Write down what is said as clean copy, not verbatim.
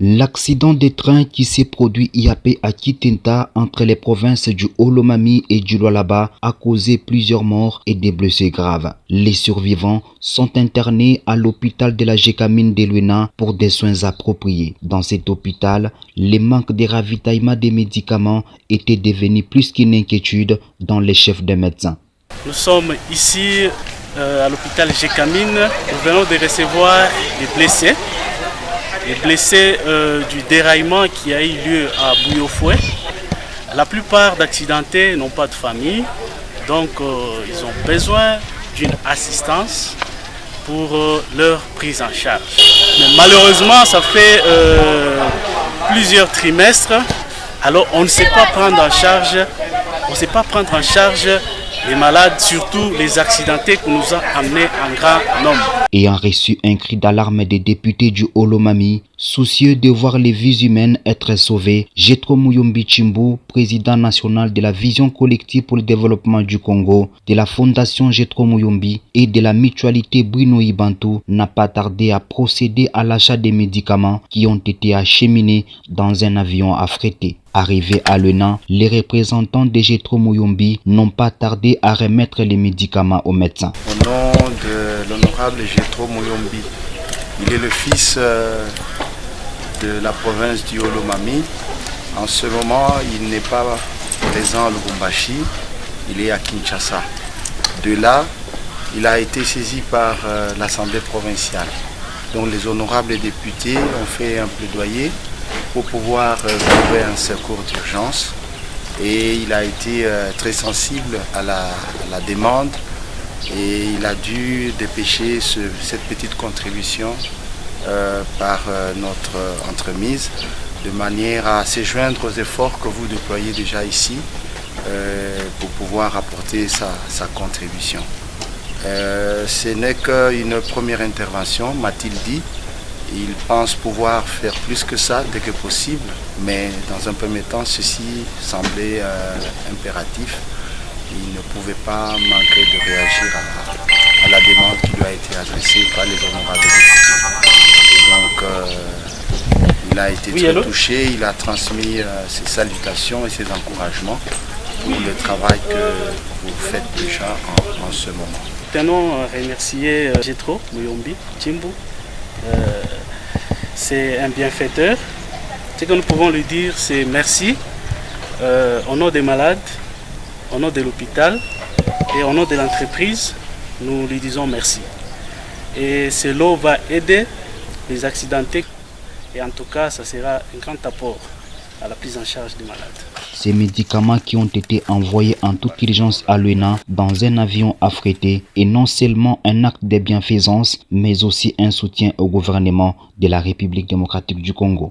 L'accident de train qui s'est produit hier à Kitinta entre les provinces du Olomami et du Lualaba a causé plusieurs morts et des blessés graves. Les survivants sont internés à l'hôpital de la Gécamine de Luena pour des soins appropriés. Dans cet hôpital, les manques de ravitaillement des médicaments étaient devenus plus qu'une inquiétude dans les chefs des médecins. Nous sommes ici à l'hôpital Gécamine. Nous venons de recevoir des blessés. Les blessés du déraillement qui a eu lieu à Bouillofoué. La plupart d'accidentés n'ont pas de famille, donc ils ont besoin d'une assistance pour leur prise en charge. Mais malheureusement, ça fait plusieurs trimestres, alors on ne sait pas prendre en charge, les malades, surtout les accidentés que nous a amenés en grand nombre. Ayant reçu un cri d'alarme des députés du Olomami, soucieux de voir les vies humaines être sauvées, Jetro Muyombi Tshimbu, président national de la Vision collective pour le développement du Congo, de la Fondation Jetro Muyombi et de la mutualité Brinoï Bantou, n'a pas tardé à procéder à l'achat des médicaments qui ont été acheminés dans un avion affrété. Arrivés à Luena, les représentants de Jetro Muyombi n'ont pas tardé à remettre les médicaments aux médecins. Au nom de l'honorable Jetro Muyombi, il est le fils de la province du Olomami. En ce moment, il n'est pas présent à Lubumbashi, il est à Kinshasa. De là, il a été saisi par l'Assemblée provinciale. Donc les honorables députés ont fait un plaidoyer pour pouvoir trouver un secours d'urgence. Et il a été très sensible à la demande et il a dû dépêcher cette petite contribution par notre entremise de manière à se joindre aux efforts que vous déployez déjà ici pour pouvoir apporter sa contribution. Ce n'est qu'une première intervention, m'a-t-il dit. Il pense pouvoir faire plus que ça dès que possible, mais dans un premier temps, ceci semblait impératif. Il ne pouvait pas manquer de réagir à la demande qui lui a été adressée par les honorables députés. Donc, il a été très touché, il a transmis ses salutations et ses encouragements pour le travail que vous faites déjà en ce moment. Nous tenons à remercier Jetro Muyombi Tshimbu. C'est un bienfaiteur. Ce que nous pouvons lui dire, c'est merci au nom des malades, au nom de l'hôpital et au nom de l'entreprise. Nous lui disons merci. Et cela va aider les accidentés. Et en tout cas, ça sera un grand apport à la prise en charge des malades. Ces médicaments qui ont été envoyés en toute urgence à Luena dans un avion affrété est non seulement un acte de bienfaisance, mais aussi un soutien au gouvernement de la République démocratique du Congo.